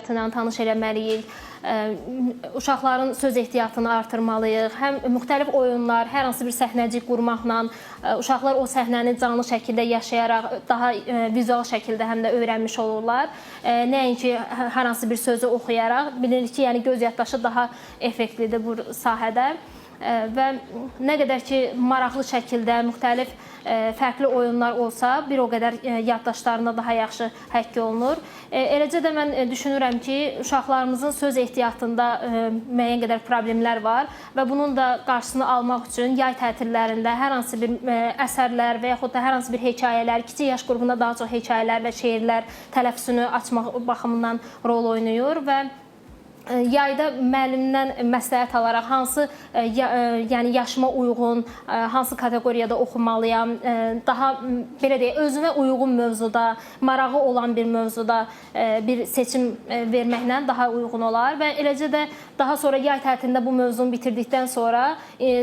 ilə tanış eləməliyik, uşaqların söz ehtiyatını artırmalıyıq, həm müxtəlif oyunlar, hər hansı bir səhnəcik qurmaqla uşaqlar o səhnəni canlı şəkildə yaşayaraq, daha vizual şəkildə həm də öyrənmiş olurlar. Nəinki hər hansı bir sözü oxuyaraq, bilirik ki, yəni göz yaddaşı daha effektlidir bu sahədə. Və nə qədər ki, maraqlı şəkildə müxtəlif fərqli oyunlar olsa, bir o qədər yaddaşlarında daha yaxşı həkk olunur. Eləcə də mən düşünürəm ki, uşaqlarımızın söz ehtiyatında müəyyən qədər problemlər var və bunun da qarşısını almaq üçün yay tətillərində hər hansı bir əsərlər və yaxud da hər hansı bir hekayələr, kiçik yaş qrupunda daha çox hekayələr və şeirlər tələffüzünü açmaq baxımından rol oynayır və yayda müəllimdən məsləhət alaraq hansı yəni yaşıma uyğun, hansı kateqoriyada oxumalıyam, daha belə deyək, özünə uyğun mövzuda, marağı olan bir mövzuda bir seçim verməklə daha uyğun olar və eləcə də daha sonra yay tətilində bu mövzunu bitirdikdən sonra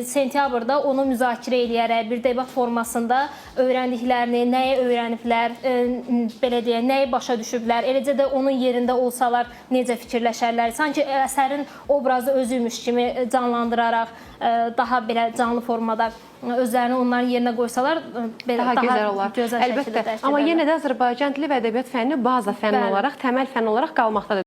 sentyabrda onu müzakirə eləyərək bir debat formasında öyrəndiklərini, nəyi öyrəniblər, belə deyək, nəyi başa düşüblər, eləcə də onun yerində olsalar necə fikirləşərlər, sanki əsərin obrazı özüymüş kimi canlandıraraq daha belə canlı formada özlərini onların yerinə qoysalar daha gözəl olar. Əlbəttə, amma yenə də Azərbaycan dili və ədəbiyyat fənni baza fənn olaraq, təməl fənn olaraq qalmaqdadır.